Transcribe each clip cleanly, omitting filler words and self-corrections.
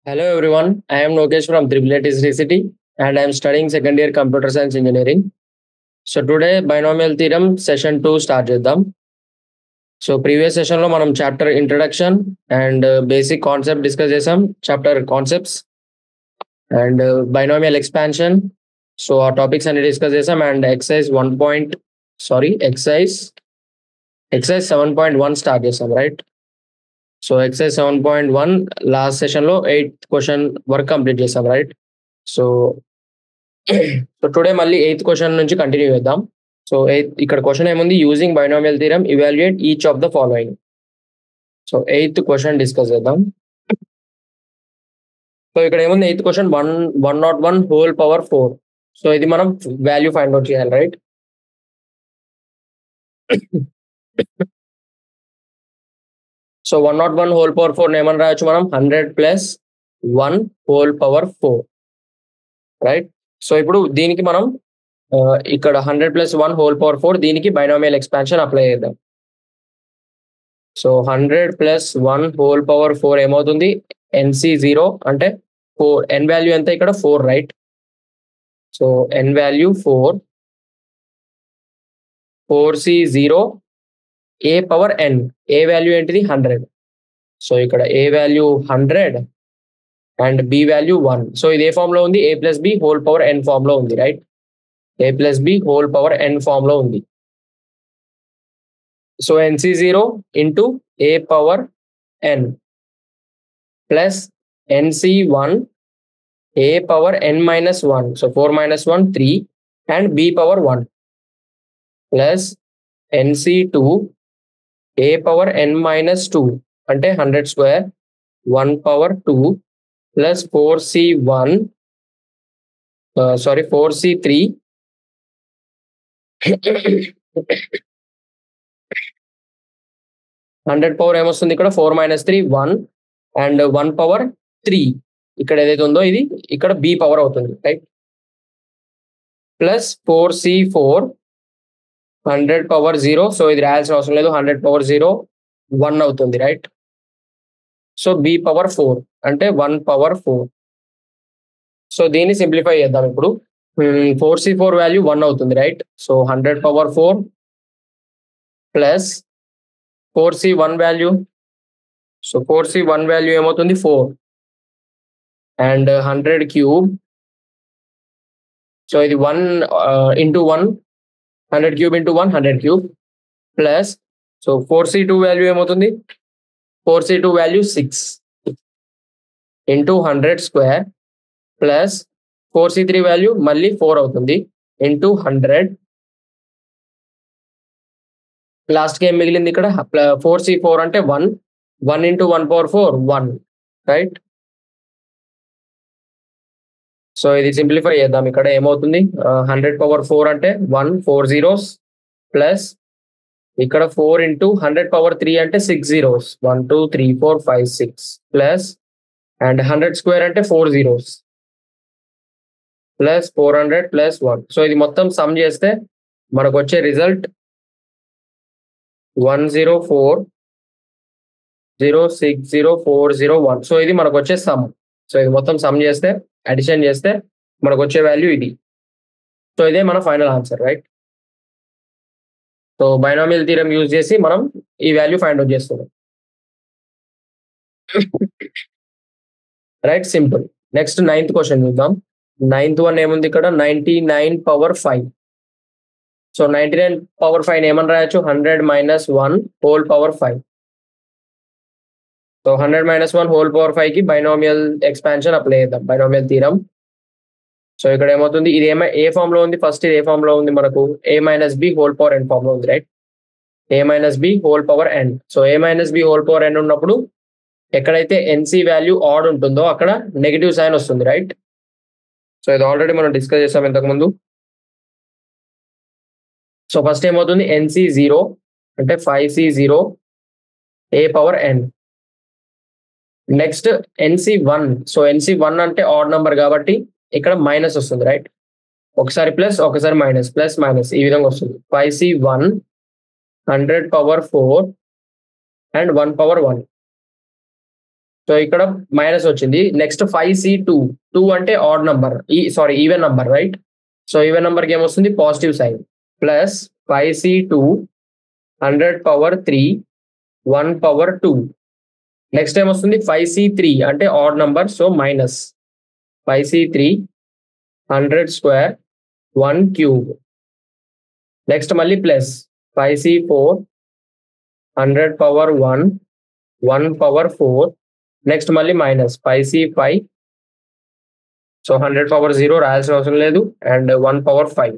Hello everyone, I am Nokesh from Triple City and I am studying second year computer science engineering. So today binomial theorem session 2 start చేద్దాం. So previous session లో మనం chapter introduction and basic concept discuss చేసాం, chapter concepts and binomial expansion. So ఆ topics అన్ని discuss చేసాం and exercise 7.1 start చేసాం, right? So exercise 7.1 last session లో 8th question work complete చేసాం, రైట్? సో టుడే మళ్ళీ 8th క్వశ్చన్ నుంచి continue చేద్దాం. సో ఇక్కడ క్వశ్చన్ ఏముంది, using binomial theorem evaluate each of the following. So 8th question discuss చేద్దాం. So ఇక్కడ ఏముంది, 8th question 101 whole power 4. So ఇది మనం వాల్యూ ఫైండ్ అవుట్ చేయాలి, రైట్? సో 101 హోల్ పవర్ 4 ఏమని రాయొచ్చు మనం, 100 plus 1 whole power 4, right? So ఇప్పుడు దీనికి మనం ఇక్కడ 100 ప్లస్ 1 హోల్ పవర్ 4 దీనికి బైనామియల్ ఎక్స్పాన్షన్ అప్లై చేద్దాం. సో 100 ప్లస్ 1 హోల్ పవర్ 4 ఏమవుతుంది, NC0 అంటే 4. n వాల్యూ ఎంత ఇక్కడ 4, right? So n value 4, 4C0 a power n. a value ఏంటిది 100. సో ఇక్కడ a value 100 and b value 1. So ఇది ఏ ఫామ్ లో ఉంది, a plus b whole power n form లో ఉంది, right? a plus b whole power n form లో ఉంది. So NC0 into a power n plus NC1 a power n minus 1. So 4 minus 1 3 and b power 1 plus NC2 a power n minus 2 అంటే 100 square 1 power 2 plus 4C1 4C3 100 power ఏమొస్తుంది ఇక్కడ 4 minus 3 1 and 1 power 3 ఇక్కడ ఏదైతే ఉందో ఇది ఇక్కడ b power అవుతుంది, right? Plus 4C4 100 power 0. So ఇది రాయాల్సిన అవసరం లేదు, 100 పవర్ 0 1 అవుతుంది, రైట్? సో b పవర్ 4 అంటే 1 పవర్ 4. సో దీన్ని సింప్లిఫై చేద్దాం ఇప్పుడు. 4C4 వాల్యూ 1 అవుతుంది, right? So 100 power 4 plus 4C1 value. So 4C1 value ఏమవుతుంది 4 అండ్ 100 క్యూబ్. సో ఇది 1 into 1, 100 cube into 1 100 cube plus. So 4C2 value ఏమవుతుంది, 4C2 value 6 into 100 square plus 4C3 value మళ్ళీ 4 అవుతుంది into 100. లాస్ట్కి ఏం మిగిలింది ఇక్కడ 4C4 అంటే 1 ఇంటూ 1 పవర్ 4 1, రైట్? సో ఇది సింప్లిఫై చేద్దాం. ఇక్కడ ఏమవుతుంది 100 పవర్ 4 అంటే 1 4 zeros ప్లస్ ఇక్కడ 4 ఇంటూ 100 పవర్ 3 అంటే 6 zeros 1 2 3 4 5 6 ప్లస్ అండ్ 100 స్క్వేర్ అంటే 4 zeros ప్లస్ 400 ప్లస్ 1. సో ఇది మొత్తం సమ్ చేస్తే మనకు వచ్చే రిజల్ట్ 104060401. సో ఇది మనకు వచ్చే సమ్. సో ఇది మొత్తం సమ్ చేస్తే అడిషన్ చేస్తే మనకు వచ్చే వాల్యూ ఇది. సో ఇదే మన final answer, right? So binomial theorem use చేసి మనం ఈ వాల్యూ ఫైండ్ అవుట్ చేస్తున్నాం, right? Simple. Next 9th question చూద్దాం. 9th వన్ ఏముంది ఇక్కడ, 99 పవర్ 5. సో 99 పవర్ 5 ఏమని రాయొచ్చు, 100 minus 1 whole power 5. So 100 minus 1 whole power 5 కి బైనామియల్ ఎక్స్పాన్షన్ అప్లై చేద్దాం, బైనామియల్ థియరమ్. సో ఇక్కడ ఏమవుతుంది, ఇది ఏ ఫామ్ లో ఉంది, ఫస్ట్ ఇది ఏ ఫామ్ లో ఉంది మనకు, a minus b whole power n form లో ఉంది, right? a minus b whole power n. So a minus b whole power n ఉన్నప్పుడు ఎక్కడైతే NC వాల్యూ ఆడ్ ఉంటుందో అక్కడ నెగిటివ్ సైన్ వస్తుంది, రైట్? సో ఇది ఆల్రెడీ మనం డిస్కస్ చేసాం ఇంతకుముందు. సో ఫస్ట్ ఏమవుతుంది, NC0 అంటే 5C0 a power n. Next NC1. So NC1 అంటే ఆడ్ నెంబర్ కాబట్టి ఇక్కడ మైనస్ వస్తుంది, రైట్? ఒకసారి ప్లస్ ఒకసారి మైనస్, ప్లస్ మైనస్ ఈ విధంగా వస్తుంది. 5C1 100 power 4 and 1 power 1. So ఇక్కడ మైనస్ వచ్చింది. నెక్స్ట్ 5C2, 2 అంటే odd number, even number, right? So even నంబర్కి ఏమొస్తుంది? Positive sign. Plus 5C2 100 power 3 1 power 2. Next ఏమొస్తుంది? 5C3 అంటే odd number, so minus 5C3 100 square 1 cube. Next మళ్ళీ plus 5C4 100 power 1 1 power 4. Next మళ్ళీ minus 5C5, so 100 power 0 రాయాల్సిన అవసరం లేదు, and 1 power 5.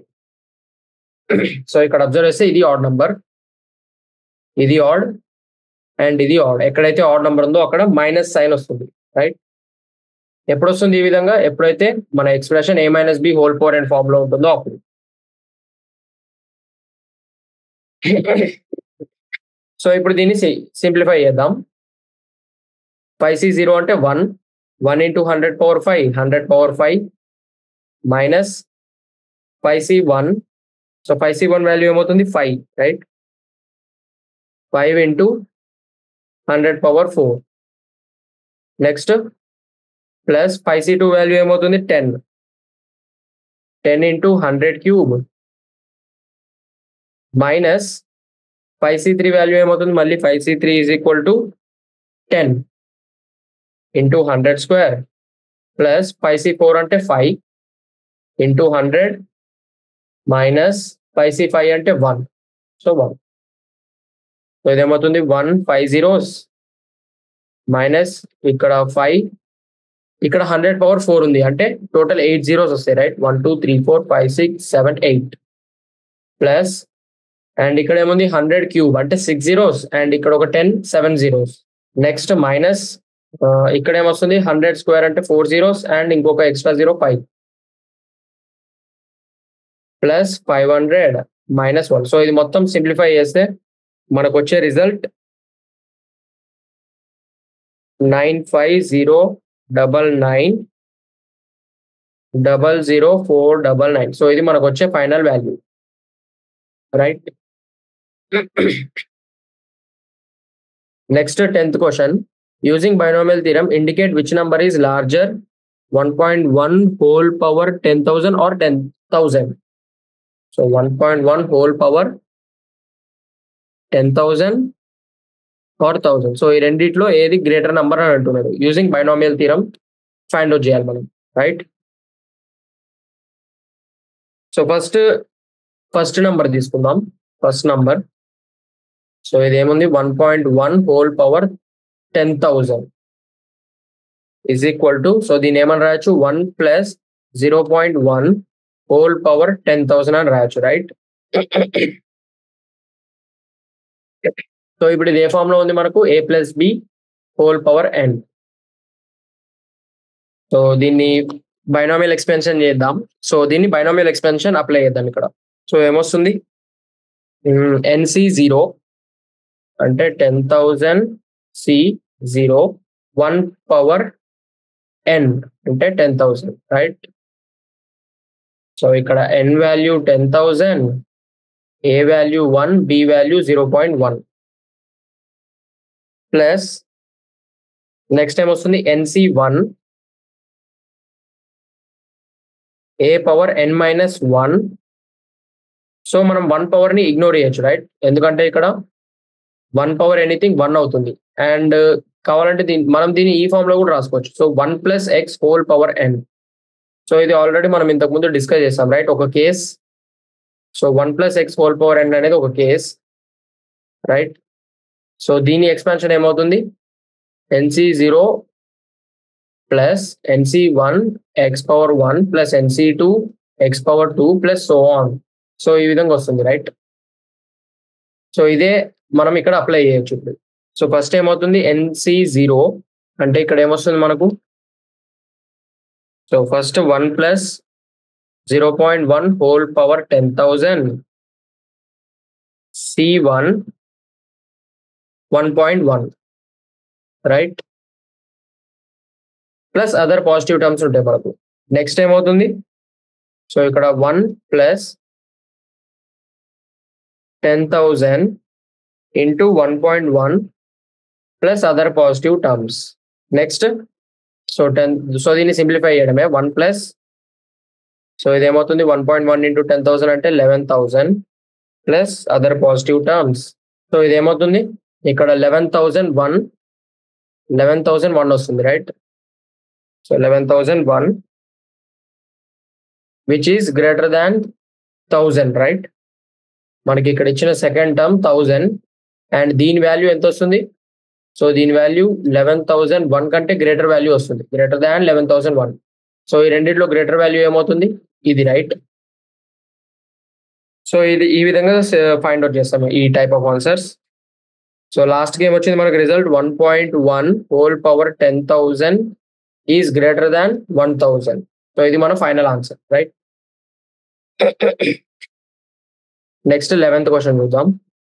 So ఇక్కడ అబ్జర్వ్ చేస్తే ఇది ఆడ్ నంబర్, ఇది ఆడ్, అండ్ ఇది ఆడ్. ఎక్కడైతే ఆడ్ నంబర్ ఉందో అక్కడ మైనస్ సైన్ వస్తుంది, రైట్? ఎప్పుడు వస్తుంది ఈ విధంగా? ఎప్పుడైతే మన expression a minus b whole power n form లో ఉంటుందో అప్పుడు. సో ఇప్పుడు దీన్ని సింప్లిఫై చేద్దాం. 5C0 అంటే 1 into 100 power 5 100 power 5 minus 5C1. So 5C1 value ఏమవుతుంది? 5, right? 5 into 100 power 4. Next plus 5C2 value ఏమవుతుంది? 10 into 100 cube minus 5C3 value ఏమవుతుంది? మళ్ళీ 5C3 is equal to 10 into 100 square plus 5C4 అంటే 5 into 100 minus 5C5 అంటే 1, so 1. సో ఇదేమవుతుంది? 1 5 zeros minus ఇక్కడ 5, ఇక్కడ 100 పవర్ 4 ఉంది అంటే టోటల్ 8 zeros వస్తాయి, రైట్? 1 2 3 4 5 6 7 8 ప్లస్, అండ్ ఇక్కడ ఏముంది? 100 క్యూబ్ అంటే 6 zeros, అండ్ ఇక్కడ ఒక 10 7 zeros. నెక్స్ట్ మైనస్ ఇక్కడ ఏమొస్తుంది? 100 స్క్వేర్ అంటే 4 zeros, అండ్ ఇంకొక ఎక్స్ట్రా 0 5 ప్లస్ 500 మైనస్ 1. సో ఇది మొత్తం సింప్లిఫై చేస్తే మనకు వచ్చే రిజల్ట్ 95099000499. సో ఇది మనకు వచ్చే final value, right? Next 10th question. Using binomial theorem indicate which number is larger 1.1 whole power 10,000 or 10,000. So 1.1 whole power 10,000 or 1,000. So ఈ రెండిట్లో ఏది గ్రేటర్ నంబర్ అని అంటున్నాడు. Using binomial theorem find out చేయాలి మనం, రైట్? సో ఫస్ట్ నంబర్ తీసుకుందాం. First number, so ఇది ఏముంది? 1.1 whole power 10,000 is equal to, so దీన్ని ఏమని రాయొచ్చు? 1 ప్లస్ 0.1 హోల్ పవర్ 10,000 అని రాయొచ్చు, రైట్? సో ఇప్పుడు ఇది ఏ ఫామ్ లో ఉంది మనకు? a plus b whole power n. So దీన్ని బైనామియల్ ఎక్స్పెన్షన్ చేద్దాం. సో దీన్ని బైనామియల్ ఎక్స్పెన్షన్ అప్లై చేద్దాం ఇక్కడ. సో ఏమొస్తుంది? NC0 అంటే 10,000 C0 1 పవర్ n అంటే 10,000, రైట్? సో ఇక్కడ n value 10,000, a value 1, b value 0.1 plus next time వస్తుంది NC1 a power n minus 1. So మనం 1 పవర్ ని ఇగ్నోర్ చేయొచ్చు, రైట్? ఎందుకంటే ఇక్కడ 1 పవర్ ఎనీథింగ్ 1 అవుతుంది, అండ్ కావాలంటే మనం దీన్ని ఈ ఫామ్ లో కూడా రాసుకోవచ్చు. So 1 plus X whole power n. So ఇది ఆల్రెడీ మనం ఇంతకు ముందు డిస్కస్ చేస్తాం, రైట్? ఒక case. So 1 plus X whole power n అనేది ఒక కేస్, రైట్? సో దీని ఎక్స్పాన్షన్ ఏమవుతుంది? NC0 plus NC1 X power 1 plus NC2 X power 2 plus so on. So ఈ విధంగా వస్తుంది, రైట్? సో ఇదే మనం ఇక్కడ అప్లై చేయొచ్చు ఇప్పుడు. సో ఫస్ట్ ఏమవుతుంది? NC0 అంటే ఇక్కడ ఏమొస్తుంది మనకు? So first 1 plus 0.1 whole power 10,000 C1 1.1, right? Plus other positive terms ఉంటాయి మనకు. నెక్స్ట్ ఏమవుతుంది? సో ఇక్కడ 1 plus 10,000 into 1.1 plus other positive terms next so 10, so దీన్ని సింప్లిఫై చేయడమే 1 ప్లస్, సో ఇదేమవుతుంది 1.1 ఇంటూ 10,000 అంటే 11,000 plus other positive terms. So ఇదేమవుతుంది ఇక్కడ 11,001 వస్తుంది, right? So 11,001 which is greater than 1000, right? మనకి ఇక్కడ ఇచ్చిన సెకండ్ టర్మ్ 1000 అండ్ దీని వాల్యూ ఎంత వస్తుంది? సో దీని వాల్యూ 11,001 కంటే గ్రేటర్ వాల్యూ వస్తుంది, గ్రేటర్ దాన్ 11,001. సో ఈ రెండిట్లో గ్రేటర్ వాల్యూ ఏమవుతుంది? ఇది, రైట్? సో ఇది ఈ విధంగా ఫైండ్ అవుట్ చేస్తాము ఈ type of answers. So last game వచ్చింది మనకు result 1.1 whole power 10,000 is greater than 1,000. So ఇది మన final answer, right? Next 11th question చూద్దాం.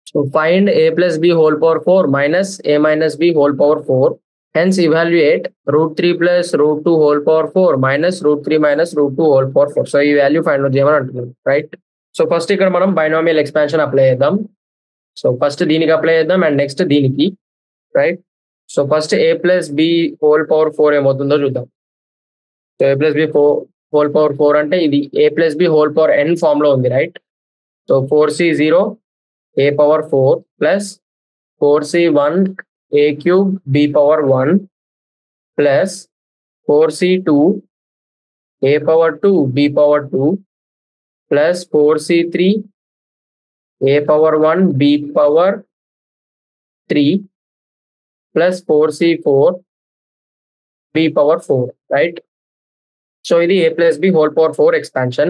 So find a plus b whole power 4 minus a minus b whole power 4. Hence evaluate √3 plus √2 whole power 4 minus √3 minus √2 whole power 4. So ఈ value find out చేయమని అంటున్నాం, right? So first ఇక్కడ మనం binomial expansion apply చేద్దాం. So first దీనికి apply చేద్దాం and next దీనికి, right? So first a plus b whole power 4 ఏమవుతుందో చూద్దాం. So a plus b whole power 4 అంటే ఇది a plus b whole power n form లో ఉంది, right? So 4c0 a power 4 plus 4c1 a cube b power 1 plus 4c2 a power 2 b power 2 plus 4c3 a power 1 b power 3 plus 4c4 b power 4, right? So ఇది a plus b whole power 4 expansion.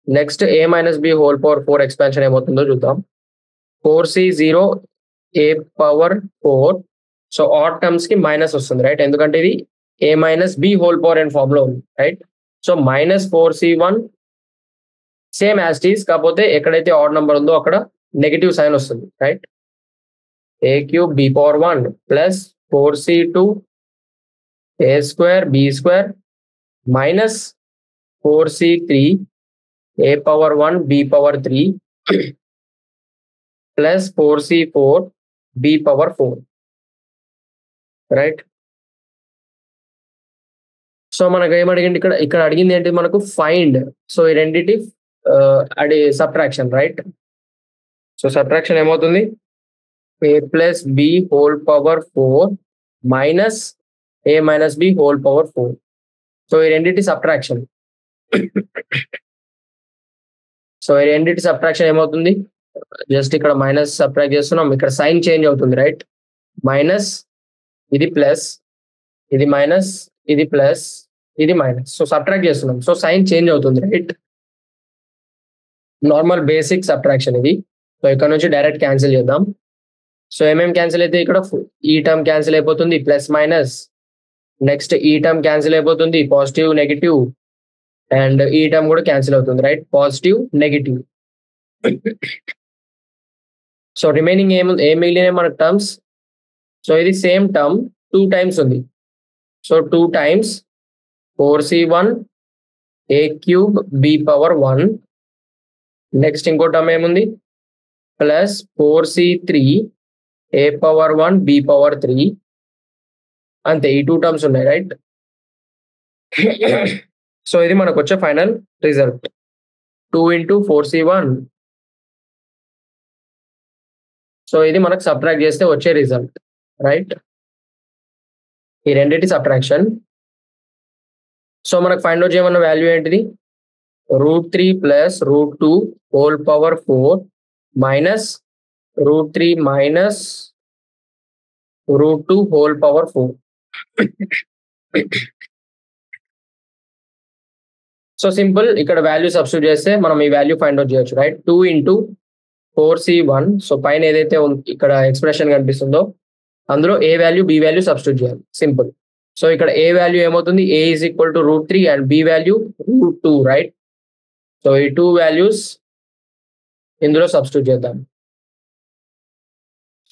Next a minus b whole power 4 expansion ఏమవుతుందో చూద్దాం. 4c0 a power 4. So odd terms కి minus వస్తుంది, right? ఎందుకంటే ఇది a minus b whole power n form లో ఉంది, right? So minus 4c1 same as these, కాకపోతే ఎక్కడైతే ఆడ్ నెంబర్ ఉందో అక్కడ నెగిటివ్ సైన్ వస్తుంది, right? a cube b power 1 plus 4c2 a square b square minus 4c3 a power 1 b power 3 plus 4c4 b power 4, right? So మనకు ఏమడిగింది ఇక్కడ అడిగింది ఏంటి మనకు? ఫైండ్. సో ఈ రెండింటి సబ్ట్రాక్షన్, రైట్? సో సబ్ట్రాక్షన్ ఏమవుతుంది? a plus b whole power 4 minus a minus b whole power 4. So ఈ రెండింటి సబ్ట్రాక్షన్. సో ఈ రెండింటి సబ్ట్రాక్షన్ ఏమవుతుంది? జస్ట్ ఇక్కడ మైనస్ సబ్ట్రాక్ట్ చేస్తున్నాం, ఇక్కడ సైన్ చేంజ్ అవుతుంది, రైట్? మైనస్, ఇది ప్లస్, ఇది మైనస్, ఇది ప్లస్, ఇది మైనస్. సో సబ్ట్రాక్ట్ చేస్తున్నాం, సో సైన్ చేంజ్ అవుతుంది, రైట్? నార్మల్ బేసిక్ సబ్ట్రాక్షన్ ఇది. సో ఇక్కడ నుంచి డైరెక్ట్ క్యాన్సిల్ చేద్దాం. సో ఏమేమి క్యాన్సిల్ అయితే ఇక్కడ ఈ టర్మ్ క్యాన్సిల్ అయిపోతుంది, ప్లస్ మైనస్. నెక్స్ట్ ఈ టర్మ్ క్యాన్సిల్ అయిపోతుంది, పాజిటివ్ నెగిటివ్, అండ్ ఈ టర్మ్ కూడా క్యాన్సిల్ అవుతుంది, right? Positive negative. So remaining ఏం మిగిలినాయి మనకు టర్మ్స్? సో ఇది సేమ్ టర్మ్ 2 times ఉంది. So 2 times 4c1 a cube b power 1. Next ఇంకో టర్మ్ ఏముంది? Plus 4c3 a power 1 b power 3. అంతే, ఈ 2 terms ఉన్నాయి, రైట్? సో ఇది మనకు వచ్చే final result 2 into 4c1. So ఇది మనకు సబ్ట్రాక్ట్ చేస్తే వచ్చే రిజల్ట్, రైట్? ఈ రెండింటి సబ్ట్రాక్షన్. సో మనకు ఫైండ్ అవుట్ చేయమన్న వాల్యూ ఏంటిది? √3 plus √2 whole power 4 minus √3 minus √2 whole power 4. So simple, ఇక్కడ వాల్యూ సబ్స్టిట్యూట్ చేస్తే మనం ఈ వాల్యూ ఫైండ్ అవుట్ చేయొచ్చు, రైట్? 2 into 4c1. సో పైన ఏదైతే ఇక్కడ ఎక్స్ప్రెషన్ కనిపిస్తుందో అందులో a value b value substitute చేయాలి, సింపుల్. సో ఇక్కడ ఏ వాల్యూ ఏమవుతుంది? a is equal to √3 and b value √2, right? So ఈ 2 వాల్యూస్ ఇందులో సబ్స్టిట్యూట్ చేద్దాం.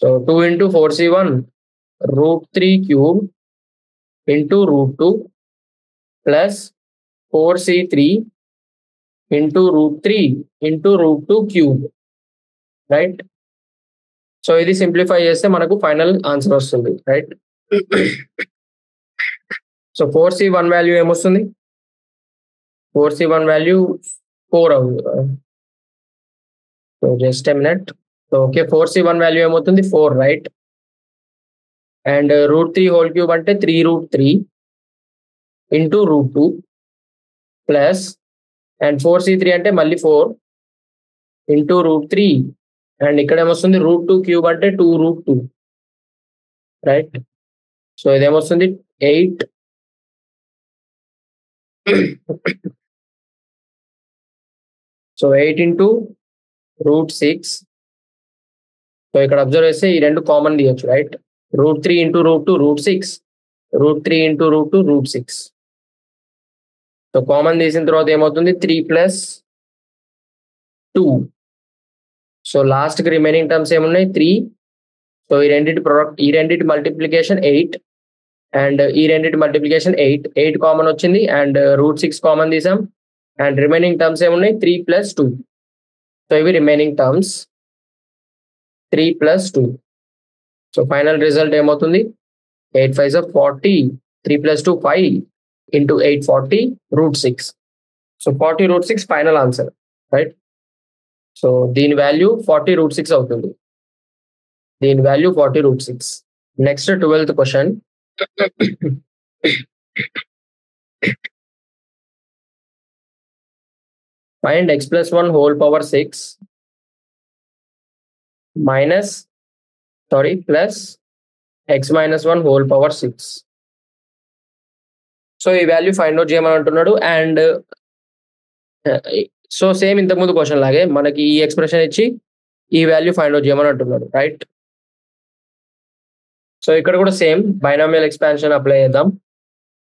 So 2 into 4c1 √3 cube into √2 plus 4c3 into √3 into √2 cube, right? So ఇది simplify చేస్తే మనకు final answer వస్తుంది, రైట్? సో 4c1 వాల్యూ ఏమొస్తుంది? 4c1 value 4 అవుతుంది. So just a minute. So okay, 4c1 value ఏమవుతుంది? 4, right? And √3 whole cube అంటే 3√3 into √2 plus and 4c3 అంటే మళ్ళీ 4 ఇంటూ √3 అండ్ ఇక్కడ ఏమొస్తుంది? √2 క్యూబ్ అంటే 2√2, రైట్? సో ఇదేమొస్తుంది? 8. So 8 into √6. సో ఇక్కడ అబ్జర్వ్ చేస్తే ఈ రెండు కామన్ తీయచ్చు, right? √3 into √2 √6, √3 into √2 √6. So common తీసిన తర్వాత ఏమవుతుంది? 3 ప్లస్ 2. సో లాస్ట్కి రిమైనింగ్ టర్మ్స్ ఏమున్నాయి? 3. సో ఈ రెండింటి మల్టిప్లికేషన్ 8 అండ్ ఈ రెండింటి మల్టిప్లికేషన్ 8 కామన్ వచ్చింది అండ్ √6 కామన్ తీసాం అండ్ రిమైనింగ్ టర్మ్స్ ఏమున్నాయి? 3 ప్లస్ 2. సో ఇవి remaining terms 3 plus 2. So final result ఏమవుతుంది? 8 5 40, 3 plus 2 5 into 8 40 √6. So 40 √6 final answer, right? So దీని వాల్యూ 40 √6 అవుతుంది. దీని value 40 √6. Next 12th question. Find x plus 1 whole power 6 plus x minus 1 whole power 6. So ఈ value find out చేయమని అంటున్నాడు. And so same ఇంతకుముందు question లాగే మనకి ఈ ఎక్స్ప్రెషన్ ఇచ్చి ఈ వాల్యూ ఫైండ్ అవుట్ చేయమని అంటున్నాడు, రైట్? సో ఇక్కడ కూడా సేమ్ బైనామియల్ ఎక్స్పాన్షన్ అప్లై చేద్దాం.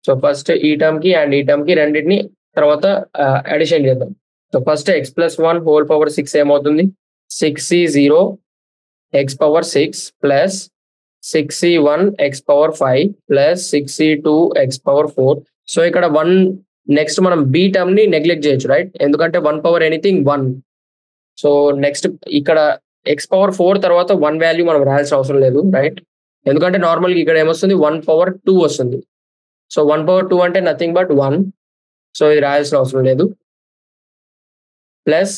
సో ఫస్ట్ ఈ టర్మ్ కి అండ్ ఈ టర్మ్ కి రెండింటిని తర్వాత అడిషన్ చేద్దాం. So first x plus 1 whole power 6 ఏమవుతుంది? 6c0 x power 6 plus 6c1 x power 5 plus 6c2 x power 4. So ఇక్కడ 1 నెక్స్ట్ మనం బి టర్మ్ ని నెగ్లెక్ట్ చేయొచ్చు, రైట్? ఎందుకంటే 1 పవర్ ఎనీథింగ్ 1. సో నెక్స్ట్ ఇక్కడ x పవర్ 4 తర్వాత 1 వాల్యూ మనం రాయాల్సిన అవసరం లేదు, రైట్? ఎందుకంటే నార్మల్గా ఇక్కడ ఏమొస్తుంది? 1 పవర్ 2 వస్తుంది. సో 1 పవర్ 2 అంటే నథింగ్ బట్ 1. సో ఇది రాయాల్సిన అవసరం లేదు. Plus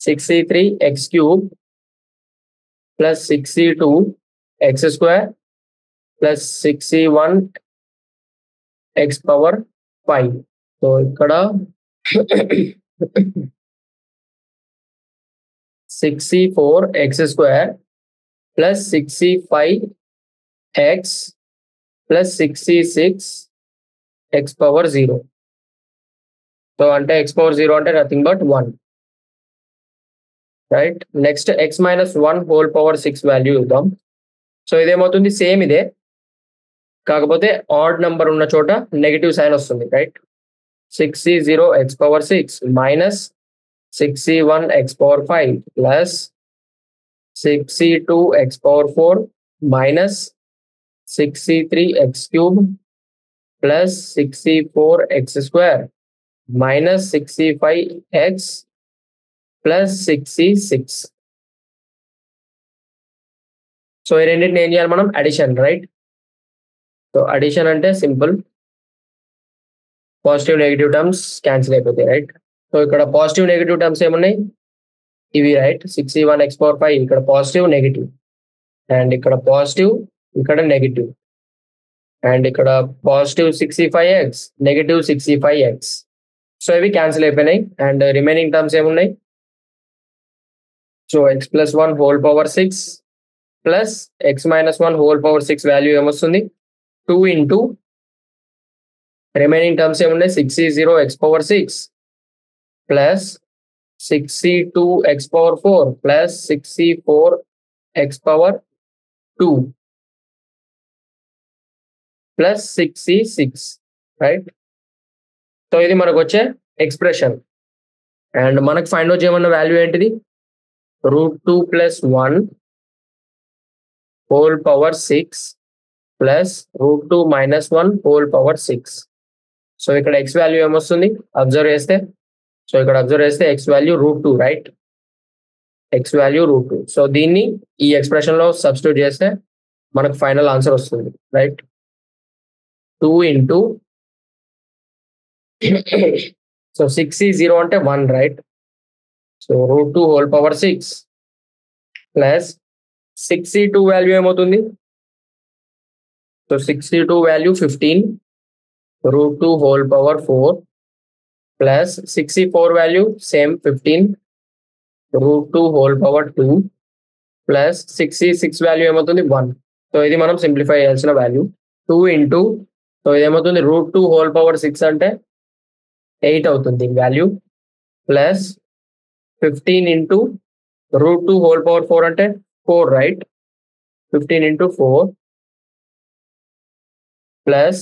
6c3 x cube plus 6c2 x square plus 6c1 x power 5. So ఇక్కడ 6c4 x square plus 6c5 x plus 6c6 x power 0. So అంటే x పవర్ 0 అంటే nothing but 1, right? Next x minus 1 whole power 6 value ఇద్దాం. So ఇదేమవుతుంది? Same ఇదే, కాకపోతే odd number ఉన్న చోట negative sign వస్తుంది, right? 6c0 x power 6 minus 6c1 x power 5 plus 6c2 x power 4 minus 6c3 x cube plus 6c4 x square minus 6c5 x plus 6c6. So ఈ రెండింటిని ఏం చేయాలి మనం? Addition, right? సో అడిషన్ అంటే simple, positive negative terms cancel అయిపోతాయి, right? So ఇక్కడ positive negative terms ఏమున్నాయి? ఇవి, రైట్? 6c1 x పవర్ 5 ఇక్కడ పాజిటివ్ నెగిటివ్ అండ్ ఇక్కడ పాజిటివ్ ఇక్కడ నెగిటివ్ అండ్ ఇక్కడ positive 6c5x negative 6c5x. So ఇవి క్యాన్సిల్ అయిపోయినాయి అండ్ రిమైనింగ్ టర్మ్స్ ఏమున్నాయి? So x plus 1 whole power 6 plus x minus 1 whole power 6 value ఏమొస్తుంది? 2 ఇంటూ రిమైనింగ్ టర్మ్స్ ఏమున్నాయి? 6c0 x power 6 plus 6c2 x power 4 plus 6c4 x power 2 plus 6c6, right? So ఇది మనకు వచ్చే expression and మనకు find out చేయమన్న value ఏంటిది? √2 plus 1 whole power 6 plus √2 minus 1 whole power 6. So ఇక్కడ x value ఏమొస్తుంది? Observe చేస్తే, so ఇక్కడ అబ్జర్వ్ చేస్తే x value √2, right? x value √2. So దీన్ని ఈ ఎక్స్ప్రెషన్ లో సబ్స్టిట్యూట్ చేస్తే మనకు ఫైనల్ ఆన్సర్ వస్తుంది, రైట్? 2 into so 6 is 0 అంటే 1 right. So root 2 whole power 6 plus 62 value ఏమవుతుంది? So 62 value 15 root 2 whole power 4 plus 64 value same 15 root 2 whole power 2 plus 66 value ఏమవుతుంది 1. So ఇది మనం సింప్లిఫై చేయాల్సిన వాల్యూ 2 ఇంటూ సో ఇదేమవుతుంది root 2 whole power 6 అంటే 8 అవుతుంది value plus 15 into root 2 whole power 4 అంటే 4 right. 15 into 4 plus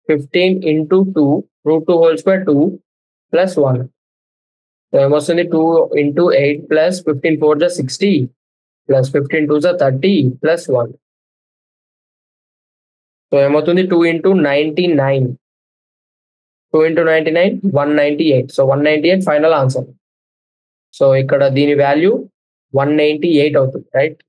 15 into 2 root 2 whole square 2 plus 1. So ఏమొస్తుంది 2 into 8 plus 15 4 is 60 plus 15 2 is 30 plus 1. So ఏమవుతుంది 2 into 99. 2 into 99 198. So 198 final answer. So ఇక్కడ దీని value 198 అవుతుంది right.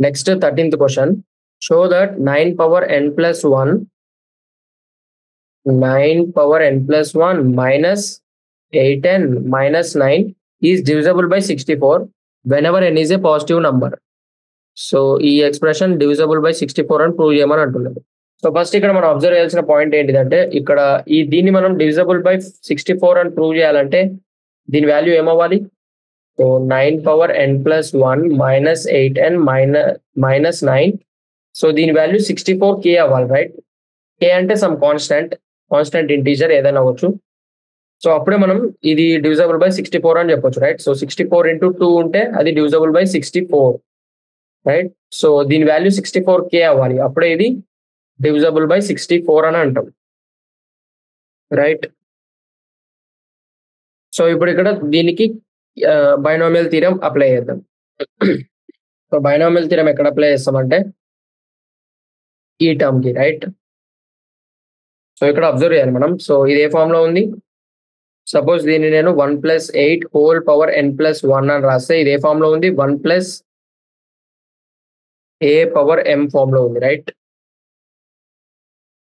Next 13th question. Show that 9 power n plus 1 minus 8n minus 9 is divisible by 64 whenever n is a positive number. So ఈ expression divisible by 64 అని prove చేయమని అంటున్నాడు. So first ఇక్కడ మనం observe చేయాల్సిన పాయింట్ ఏంటిదంటే ఇక్కడ దీన్ని మనం డివిజబుల్ బై 64 అని ప్రూవ్ చేయాలంటే దీని వాల్యూ ఏమవ్వాలి? So 9 power n plus 1 minus 8n minus 9. So దీని వాల్యూ 64k అవ్వాలి రైట్. k అంటే సమ్ కాన్స్టెంట్ ఇంటీజర్ ఏదైనా అవ్వచ్చు. సో అప్పుడే మనం ఇది డివిజబుల్ బై 64 అని చెప్పొచ్చు రైట్. సో 64 into 2 ఉంటే అది డివిజబుల్ బై 64 రైట్. సో దీని వాల్యూ 64k అవ్వాలి, అప్పుడే ఇది డివిజబుల్ బై 64 అని అంటాం రైట్. సో ఇప్పుడు ఇక్కడ దీనికి బైనామియల్ థీరం అప్లై చేద్దాం. సో బైనామియల్ థీరం ఎక్కడ అప్లై చేస్తామంటే ఈ టర్మ్ కి రైట్. సో ఇక్కడ అబ్జర్వ్ చేయాలి మనం. సో ఇది ఏ ఫామ్ లో ఉంది? సపోజ్ దీన్ని నేను 1 + 8 whole power n plus 1 అని రాస్తే ఇది ఏ ఫామ్ లో ఉంది? 1 + a power m ఫామ్ లో ఉంది రైట్.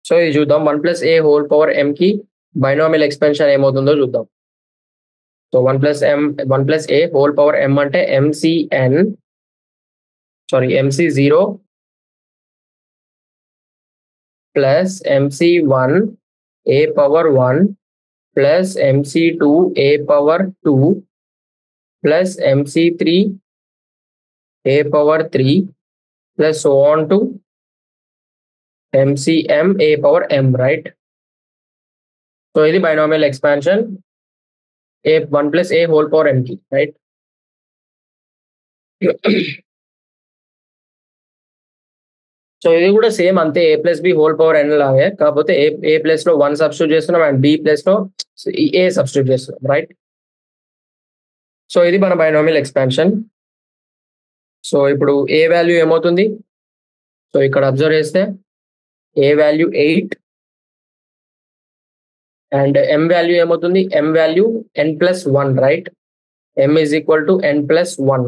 సో ఇది చూద్దాం. 1 + a whole power m కి బైనామియల్ ఎక్స్పెన్షన్ ఏమవుతుందో చూద్దాం. So 1 + a whole power m అంటే mc0 plus mc1 a power 1 plus mc2 a power 2 plus mc3 a power 3 plus so on to mcm a power m right. So ఇది binomial expansion 1 + a whole power m కి right. So ఇది కూడా same అంతే, a + b whole power n లాగే, కాకపోతే a place లో 1 substitute చేస్తున్నాం and b place లో a సబ్స్టిట్యూట్ చేస్తున్నాం రైట్. సో ఇది మన బైనామియల్ ఎక్స్పాన్షన్. సో ఇప్పుడు a వాల్యూ ఏమవుతుంది? సో ఇక్కడ అబ్జర్వ్ చేస్తే a value 8 and m value ఏమవుతుంది? m value n + 1 right. m is equal to n + 1.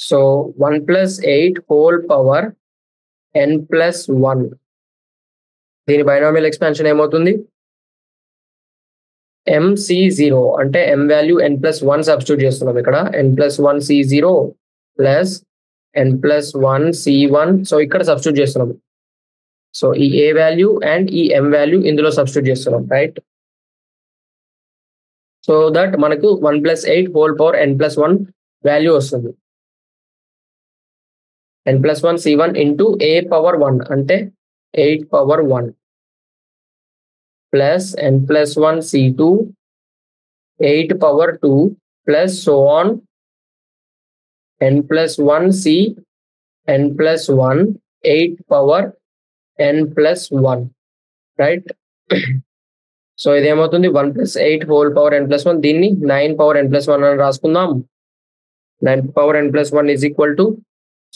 So 1 + 8 whole power n + 1 దీని బైనామియల్ ఎక్స్పాన్షన్ ఏమవుతుంది? mc0 అంటే m వాల్యూ n + 1 సబ్స్టిట్యూట్ చేస్తున్నాం ఇక్కడ. n + 1 c0 plus n + 1 c1. So ఇక్కడ substitute చేస్తున్నాం. So ఈ a value and ఈ m value ఇందులో సబ్స్టిట్యూట్ చేస్తున్నాం రైట్. సో దట్ మనకు 1 + 8 whole power n + 1 వాల్యూ వస్తుంది. n + 1 c1 into a power 1 అంటే 8 power 1 plus n + 1 c2 8 power 2 plus so on n + 1 c n + 1 8 power n + 1 right. So ఇదేమవుతుంది? 1 + 8 whole power n + 1 దీన్ని 9 power n + 1 అని రాసుకుందాం. 9 power n + 1 is equal to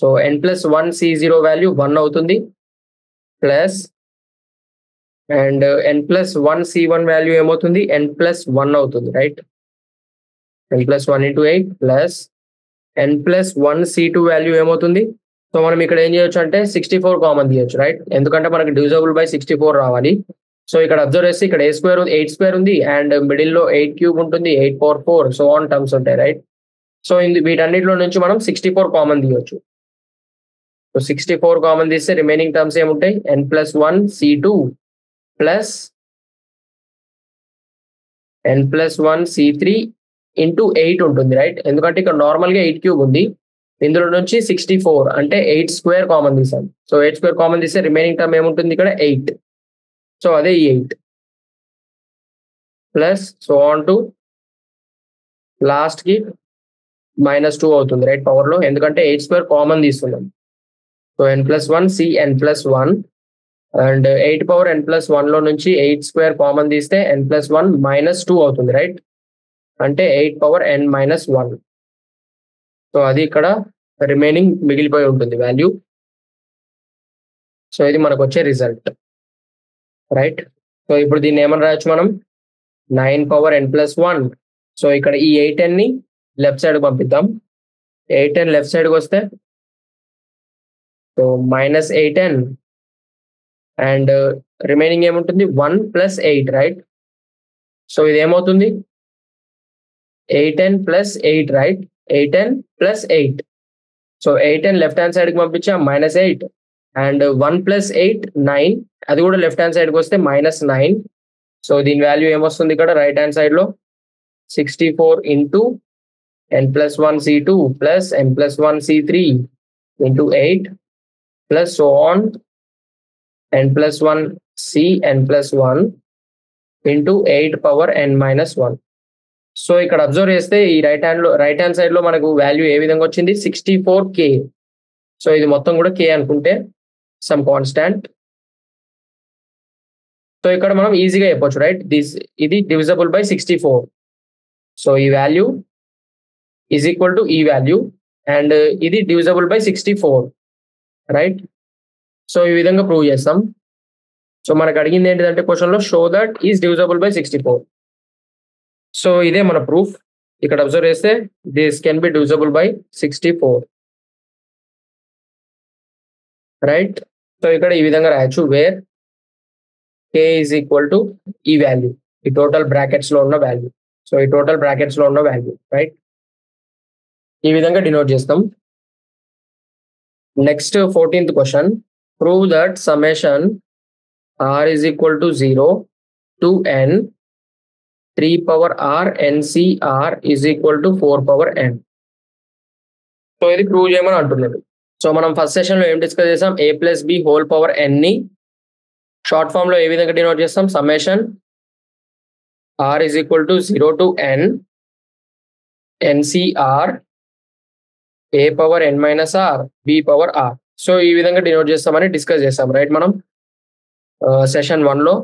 so n + 1 c0 value 1 అవుతుంది plus and n + 1 c1 value ఏమవుతుంది? n + 1 అవుతుంది right. n plus 1 into 8 plus n plus 1 C2 value ఏమవుతుంది? So మనం ఇక్కడ ఏం చేయొచ్చు అంటే 64 కామన్ తీయొచ్చు, రైట్? ఎందుకంటే మనకి డివిజబుల్ బై 64 రావాలి. సో ఇక్కడ అబ్జర్వ్ చేస్తే ఇక్కడ ఎయిట్ స్క్వేర్ ఉంది అండ్ మిడిల్ లో 8 క్యూబ్ ఉంటుంది, 8 పవర్ 4 సో ఆన్ టర్మ్స్ ఉంటాయి, రైట్? సో వీటన్నిటిలో నుంచి మనం 64 కామన్ తీయొచ్చు. సో 64 కామన్ తీస్తే రిమైనింగ్ టర్మ్స్ ఏముంటాయి? n plus 1 C2 plus n plus 1 C3 into 8 ఉంటుంది, రైట్? ఎందుకంటే ఇక్కడ నార్మల్ గా 8 క్యూబ్ ఉంది, ఇందులో నుంచి 64 అంటే 8 స్క్వేర్ కామన్ తీసాం. సో 8 స్క్వేర్ కామన్ తీస్తే రిమైనింగ్ టర్మ్ ఏముంటుంది ఇక్కడ? 8. సో అదే ఈ 8 plus so on to last కి -2 అవుతుంది, రైట్? పవర్ లో, ఎందుకంటే 8 స్క్వేర్ కామన్ తీస్తున్నాం. So n plus 1 C n plus 1 and 8 power n plus 1 లో నుంచి 8 స్క్వేర్ కామన్ తీస్తే n plus 1 -2 అవుతుంది, రైట్? అంటే 8 పవర్ n minus 1. సో అది ఇక్కడ రిమైనింగ్ మిగిలిపోయి ఉంటుంది వాల్యూ. సో ఇది మనకు వచ్చే రిజల్ట్, రైట్? సో ఇప్పుడు దీన్ని ఏమని రాయొచ్చు మనం? 9 పవర్ n plus 1. సో ఇక్కడ ఈ 8n ని లెఫ్ట్ సైడ్ పంపిద్దాం. 8n లెఫ్ట్ సైడ్కి వస్తే సో -8n అండ్ రిమైనింగ్ ఏముంటుంది? 1 plus 8, రైట్? సో ఇది ఏమవుతుంది? 8n plus 8, right? 8n plus 8. So 8n left hand సైడ్కి పంపించాం, -8 అండ్ 1 plus 8 9, అది కూడా లెఫ్ట్ హ్యాండ్ సైడ్కి వస్తే -9. సో దీని వాల్యూ ఏమొస్తుంది ఇక్కడ రైట్ హ్యాండ్ సైడ్ లో? 64 into n plus 1 C2 plus n plus 1 C3 into 8 plus so on n plus 1 C n plus 1 into 8 power n minus 1. So ఇక్కడ observe చేస్తే ఈ రైట్ హ్యాండ్ సైడ్ లో మనకు value ఏ విధంగా వచ్చింది? 64K. సో ఇది మొత్తం కూడా K అనుకుంటే సమ్ కాన్స్టాంట్. సో ఇక్కడ మనం ఈజీగా చెప్పొచ్చు, రైట్? ఇది డివిజబుల్ బై 64. సో ఈ వాల్యూ ఈజ్ ఈక్వల్ టు ఈ వాల్యూ అండ్ ఇది డివిజబుల్ బై 64, రైట్? సో ఈ విధంగా ప్రూవ్ చేస్తాం. సో మనకు అడిగింది ఏంటిదంటే క్వశ్చన్ లో show that is divisible by 64. So ఇదే మన ప్రూఫ్. ఇక్కడ అబ్జర్వ్ చేస్తే this can be divisible by 64, right? So ఇక్కడ ఈ విధంగా రాయొచ్చు, where K is equal to ఈ వాల్యూ, ఈ టోటల్ బ్రాకెట్స్ లో ఉన్న వాల్యూ. సో ఈ టోటల్ బ్రాకెట్స్ లో ఉన్న వాల్యూ, రైట్? ఈ విధంగా డినోట్ చేస్తాం. Next 14th question, prove that summation r is equal to 0 to n 3 power r NCr is equal to 4 power n. So ఇది ప్రూవ్ చేయమని అంటున్నాడు. సో మనం ఫస్ట్ సెషన్ లో ఏం డిస్కస్ చేసాం? a plus b whole power n ని short form లో ఏ విధంగా డినోట్ చేస్తాం? Summation r is equal to 0 to n NCr a power n minus r b power r. So ఈ విధంగా డినోట్ చేస్తామని డిస్కస్ చేస్తాం, రైట్? మనం సెషన్ 1 లో.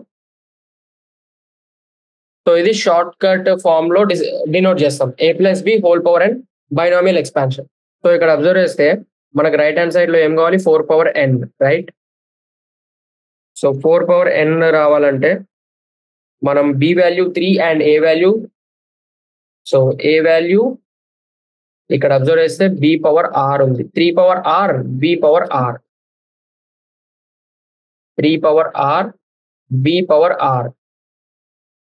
సో ఇది షార్ట్ కట్ ఫామ్ లో డినోట్ చేస్తాం, a plus b whole power n binomial expansion. So ఇక్కడ అబ్జర్వ్ చేస్తే మనకు రైట్ హ్యాండ్ సైడ్ లో ఏం కావాలి? 4 power n, right? So 4 power n రావాలంటే మనం b value 3 and a value, so a value ఇక్కడ అబ్జర్వ్ చేస్తే b పవర్ r ఉంది, 3 power r b power r, 3 power r b power r.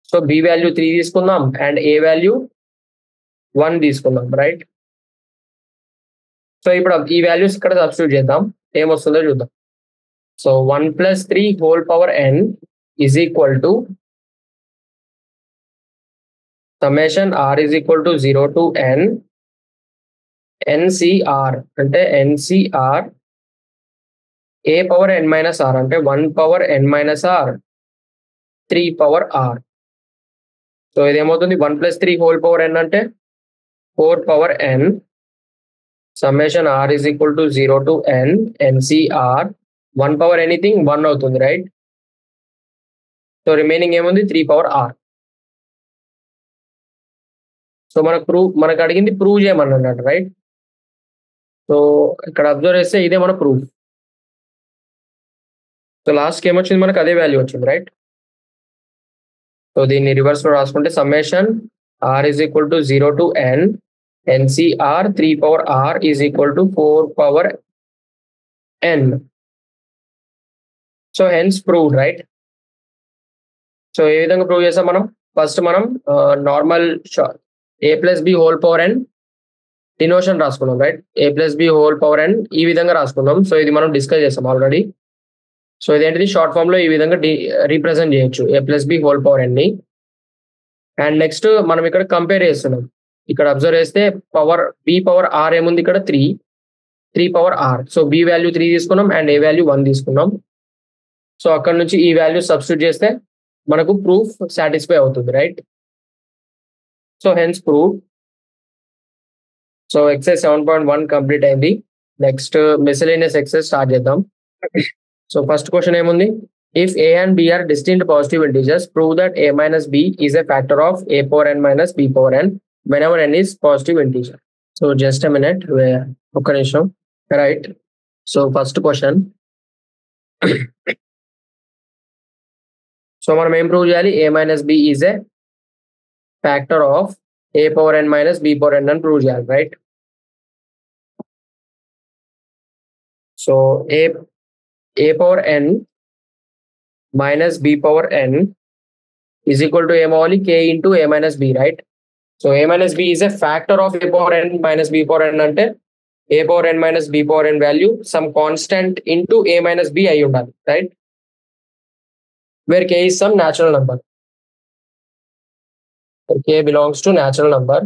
So b value 3 తీసుకుందాం and a value 1 తీసుకుందాం, right? So ఇప్పుడు ఈ values ఇక్కడ substitute చేద్దాం, ఏమొస్తుందో చూద్దాం. So 1 plus 3 whole power n is equal to summation r is equal to 0 to n NCr అంటే NCr a power n minus r అంటే 1 power n minus r 3 power r. So ఇదేమవుతుంది? 1 plus 3 whole power n అంటే 4 power n summation r is equal to 0 to n NCr 1 power anything 1 అవుతుంది, right? So remaining ఏముంది? 3 power r. So మనకు అడిగింది prove చేయమన్నాడు, right? So ఇక్కడ observe చేస్తే ఇదే మన ప్రూఫ్. సో లాస్ట్కి ఏమొచ్చింది? మనకు అదే వాల్యూ వచ్చింది, రైట్? సో దీన్ని రివర్స్ లో రాసుకుంటే summation r is equal to 0 to n, NCR 3 power r is equal to 4 power n. So hence proved, right? So ఏ విధంగా ప్రూవ్ చేసాం మనం? ఫస్ట్ మనం normal a plus B whole power n denotation రాసుకున్నాం, right? a plus B whole power n ఈ విధంగా రాసుకున్నాం. So ఇది మనం డిస్కస్ చేసాం ఆల్రెడీ. సో ఇదేంటిది షార్ట్ ఫామ్ లో ఈ విధంగా రీప్రజెంట్ చేయొచ్చు a plus B whole power n ని. అండ్ నెక్స్ట్ మనం ఇక్కడ కంపేర్ చేస్తున్నాం. ఇక్కడ అబ్జర్వ్ చేస్తే పవర్ బి పవర్ ఆర్ ఏముంది ఇక్కడ 3 power r. So b value 3 తీసుకున్నాం అండ్ ఏ వాల్యూ 1 తీసుకున్నాం. సో అక్కడ నుంచి ఈ వాల్యూ సబ్స్టిట్యూట్ చేస్తే మనకు ప్రూఫ్ సాటిస్ఫై అవుతుంది, right? So hence proof. So exercise 7.1 complete అయింది. నెక్స్ట్ మిస్సెలేనియస్ ఎక్సైజ్ స్టార్ట్ చేద్దాం. సో ఫస్ట్ క్వశ్చన్ ఏముంది? If a and b are distinct positive integers, prove that a minus b is a factor of a power n minus b power n whenever n is positive integer. So just a minute, ఒక్క నిమిషం, right? So first question. So మనం ఏం prove చేయాలి? a minus b is a factor of a power n minus b power n అని prove చేయాలి, right? So a power n minus b power n is equal to ఏమవ్వాలి? k into a minus b, right? So a minus b is a factor of a power n minus b power n అంటే a power n minus b power n value some constant into a minus b అయి ఉండాలి, right? where k is some natural number. k belongs to natural number.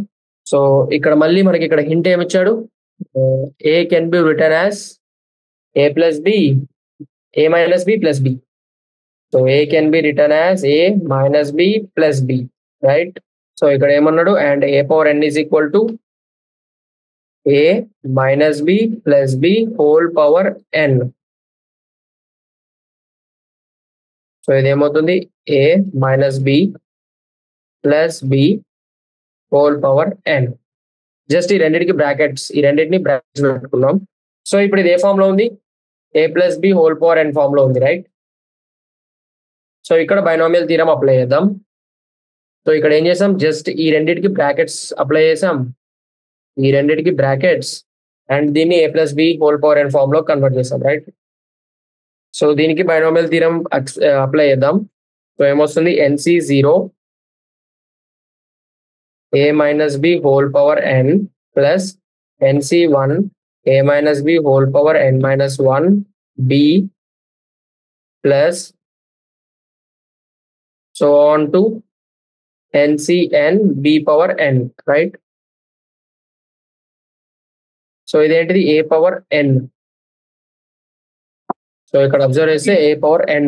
So ఇక్కడ మళ్ళీ మనకి ఇక్కడ hint ఏమి ఇచ్చాడు? a can be written as a plus b, a minus b plus b. So a can be written as a minus b plus b, right? So ఇక్కడ ఏమన్నాడు? and a power n is equal to a minus b plus b whole power n. So ఇది ఏమవుతుంది? a minus b plus b whole power n. Just ఈ రెండింటిని brackets పెట్టుకున్నాం. So ఇప్పుడు ఇది ఏ ఫామ్ లో ఉంది? a plus b whole power n form లో ఉంది, రైట్? సో ఇక్కడ బైనామియల్ థీరం అప్లై చేద్దాం. సో ఇక్కడ ఏం చేసాం? జస్ట్ ఈ రెండింటికి బ్రాకెట్స్ అప్లై చేసాం, ఈ రెండింటికి బ్రాకెట్స్, అండ్ దీన్ని a plus b whole power n form లో కన్వర్ట్ చేసాం, రైట్? సో దీనికి బైనామియల్ థీరం అప్లై చేద్దాం. సో ఏమొస్తుంది? NC0 a minus b whole power n plus NC1 a minus b whole power n minus 1 b plus so on to NCn b power n, right? So ఇదేంటిది? a power n. So ఇక్కడ observe చేస్తే a power n,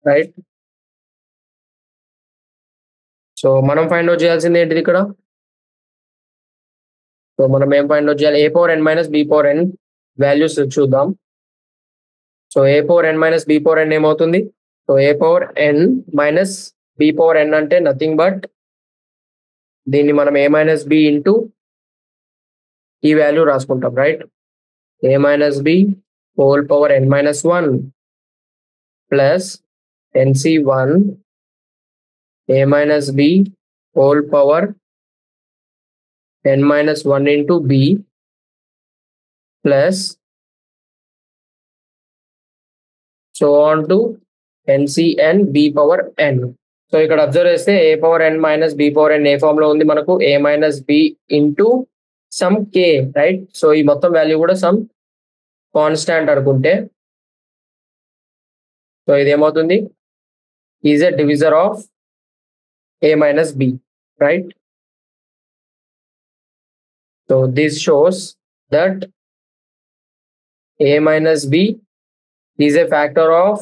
right? So మనం find out చేయాల్సింది ఏంటిది ఇక్కడ? So మనం ఏం find out చేయాలి? a power n minus b power n values చూద్దాం. So a power n minus b power n ఏమవుతుంది? So a power n minus b power n అంటే నథింగ్ బట్ దీన్ని మనం a మైనస్ b ఇంటూ ఈ value రాసుకుంటాం, right? a minus b whole power n minus 1 plus NC1 a minus b whole power n minus 1 into b plus so on to NCn b power n. So ఇక్కడ observe చేస్తే a power n minus b power n ఏ form లో ఉంది మనకు? a minus b into some k, right? So ఈ మొత్తం value కూడా some constant అనుకుంటే సో ఇది ఏమవుతుంది? Is a divisor of a minus b, right? So this shows that a minus b is a factor of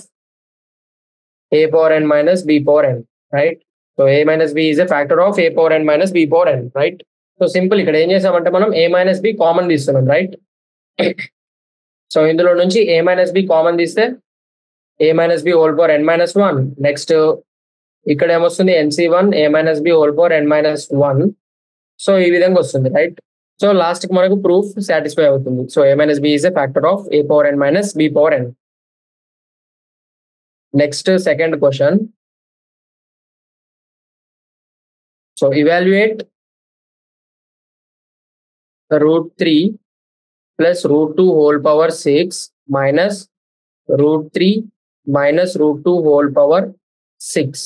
a power n minus b power n, right? So a minus b is a factor of a power n minus b power n, right? So simple ఇక్కడ ఏం చేసామంటే మనం a minus b common తీస్తున్నాం, right? So ఇందులో నుంచి a minus b common తీస్తే a minus b whole power n minus 1. Next ఇక్కడ ఏమొస్తుంది? NC1 a minus b whole power n minus 1. So ఈ విధంగా వస్తుంది, రైట్? సో లాస్ట్ కి మనకు ప్రూఫ్ సాటిస్ఫై అవుతుంది. So a minus b is a factor of a power n minus b power n. Next second question. So evaluate root 3 plus root 2 whole power 6 minus root 3 minus root 2 whole power 6.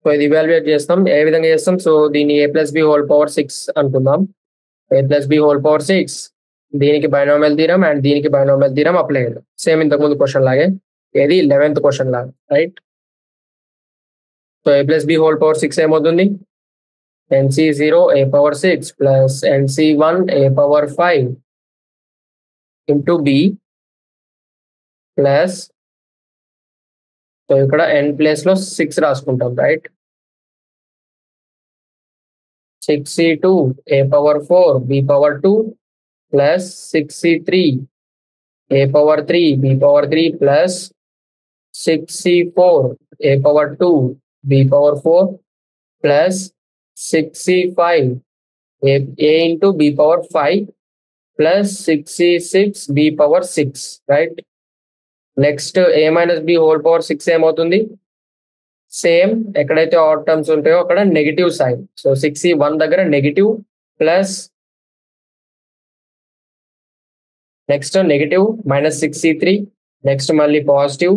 So ఇది evaluate చేస్తాం. ఏ విధంగా చేస్తాం? So దీన్ని a plus B whole power 6 అనుకుందాం. a plus B whole power 6 దీనికి binomial theorem and దీనికి binomial theorem apply చేయాలి. సేమ్ ఇంతకుముందు క్వశ్చన్ లాగే, ఇది 11th క్వశ్చన్ లాగా, right? So a plus B whole power 6 ఏమవుతుంది? nc0 a power 6 plus nc1 a power 5 into b plus, so ఇక్కడ n place లో 6 రాసుకుంటాం, right? 6c2 a power 4 b power 2 plus 6c3 a power 3 b power 3 plus 6c4 a power 2 b power 4 plus 6c5 a into b power 5 plus 6c6 b power 6, right? Next a minus b whole power 6 ఏమవుతుంది? Same ఎక్కడైతే add terms ఉంటాయో అక్కడ negative sign. So 6c1 దగ్గర negative plus next negative minus 6c3 next మళ్ళీ positive,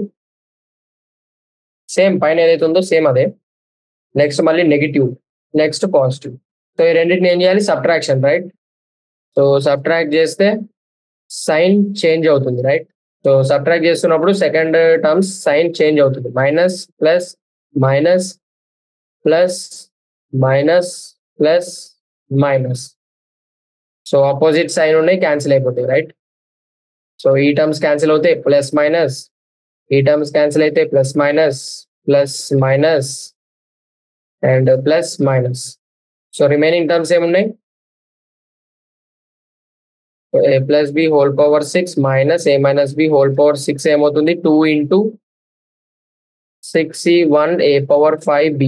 same పైన ఏదైతే ఉందో same అదే, నెక్స్ట్ మళ్ళీ నెగిటివ్ నెక్స్ట్ పాజిటివ్. సో ఈ రెండింటిని ఏం చేయాలి? Subtraction, right? సో సబ్ట్రాక్ట్ చేస్తే సైన్ చేంజ్ అవుతుంది, రైట్? సో సబ్ట్రాక్ట్ చేస్తున్నప్పుడు సెకండ్ టర్మ్స్ సైన్ చేంజ్ అవుతుంది. Minus plus minus plus minus plus minus. So opposite sign ఉన్నాయి, క్యాన్సిల్ అయిపోతాయి, రైట్? సో ఈ టర్మ్స్ క్యాన్సిల్ అవుతాయి, ప్లస్ మైనస్, ఈ టర్మ్స్ క్యాన్సిల్ అయితే plus minus plus minus and plus minus. So remaining terms ఏమున్నాయి? a plus B whole power 6 minus a minus B whole power 6 ఏమవుతుంది? 2 into 6c1 a power 5b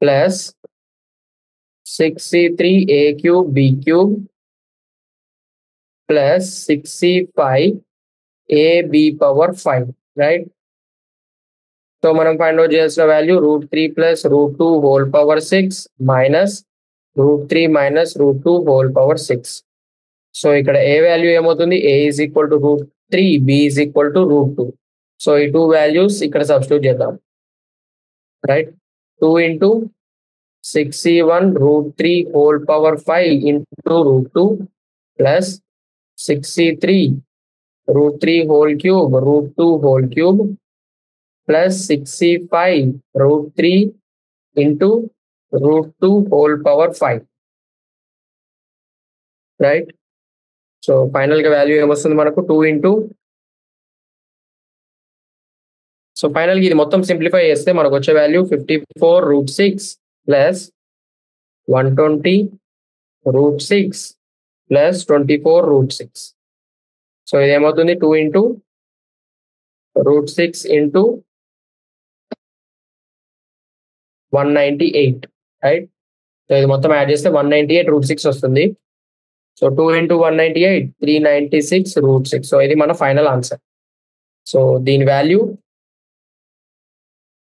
plus 6c3 a cube b cube plus 6c5 a b power 5, right? So మనం find out చేయాల్సిన value √3 plus √2 whole power 6 minus √3 minus √2 whole power 6. So ఇక్కడ a value ఏమవుతుంది? a is equal to √3, b is equal to √2. So ఈ two values ఇక్కడ substitute చేద్దాం, right? 2 into 6c1 √3 whole power 5 into √2 plus 6c3 √3 whole cube √2 whole cube plus 6c5 √3 into √2 whole power 5, right? So final గా value ఏమొస్తుంది మనకు? 2 into, so final గా ఇది మొత్తం simplify చేస్తే మనకు వచ్చే వాల్యూ 54√6 ప్లస్ 120 √6 ప్లస్ 24√6. సో ఇది ఏమవుతుంది? 2 ఇంటూ √6 ఇంటూ 198, రైట్? సో ఇది మొత్తం యాడ్ చేస్తే 198√6 వస్తుంది. So 2 into 198 396√6. సో ఇది మన ఫైనల్ ఆన్సర్. సో దీని వాల్యూ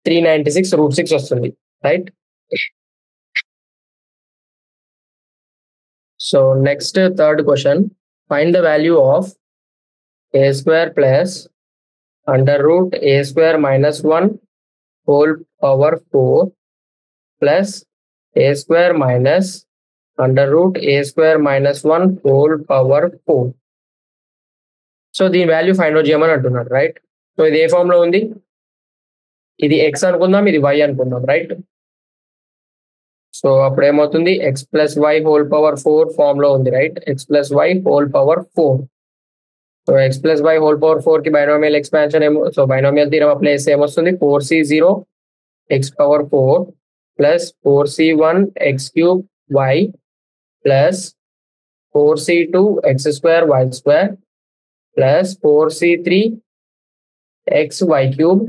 396√6 వస్తుంది, right? So next third question, find the value of a square plus under root a square minus 1 whole power 4 plus a square minus under root a square minus 1 whole power 4. So దీని value find out చేయమని అంటున్నాడు, right? So ఇది ఏ form లో ఉంది? ఇది x అనుకుందాం, ఇది y అనుకుందాం, రైట్? సో అప్పుడు ఏమవుతుంది? x plus y whole power 4 form లో ఉంది, right? x plus y whole power 4. So x plus y whole power 4 కి బైనామియల్ ఎక్స్పాన్షన్ ఏమో, సో బైనామియల్ థీరం అప్లై చేస్తే ఏమొస్తుంది? 4c0 x power 4 plus 4c1 x cube y plus 4c2 x square y square plus 4c3 x y cube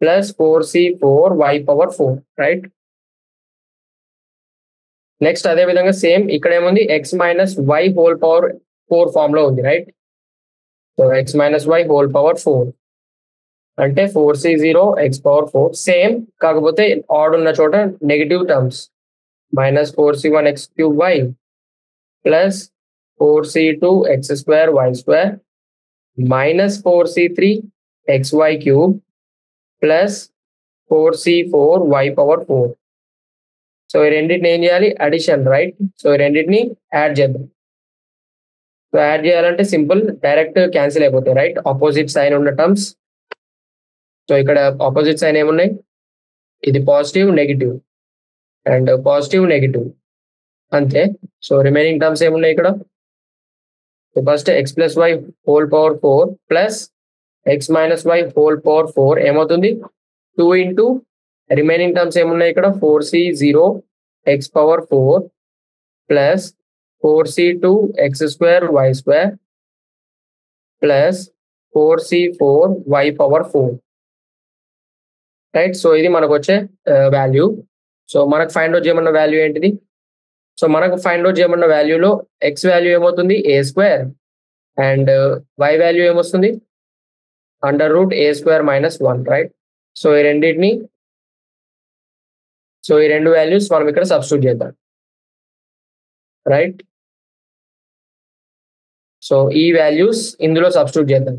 plus 4c4 y power 4, right? Next అదే విధంగా same ఇక్కడ ఏముంది? x minus y whole power 4 form లో ఉంది, right? So x minus y whole power 4 అంటే 4c0 x power 4. Same కాకపోతే odd ఉన్న చోట negative terms. minus 4c1 x cube y plus 4c2 x square y square minus 4c3 xy cube plus 4c4 y power 4. So ఈ రెండింటిని ఏం చేయాలి? Addition, right? So ఈ రెండింటిని యాడ్ చేద్దాం. సో యాడ్ చేయాలంటే సింపుల్, డైరెక్ట్ క్యాన్సిల్ అయిపోతాయి, right? Opposite sign ఉన్న టర్మ్స్. సో ఇక్కడ ఆపోజిట్ సైన్ ఏమున్నాయి? ఇది positive negative and positive negative అంతే. సో రిమైనింగ్ టర్మ్స్ ఏమున్నాయి ఇక్కడ? So first x plus y whole power 4 plus x minus y whole power 4 ఏమవుతుంది? 2 into remaining terms ఏమున్నాయి ఇక్కడ? 4c0 x power 4 plus 4c2 x square y square plus 4c4 why power 4, right? So ఇది మనకు వచ్చే value. So మనకు find out చేయమన్న value ఏంటిది? So మనకు ఫైండ్ అవుట్ చేయమన్న వాల్యూలో ఎక్స్ వాల్యూ ఏమవుతుంది? ఏ స్క్వేర్ అండ్ వై వాల్యూ ఏమొస్తుంది? అండర్ రూట్ ఏ square minus 1, right? So ఈ రెండింటిని, సో ఈ రెండు వాల్యూస్ మనం ఇక్కడ సబ్స్టిట్యూట్ చేద్దాం, రైట్? సో ఈ వాల్యూస్ ఇందులో సబ్స్టిట్యూట్ చేద్దాం.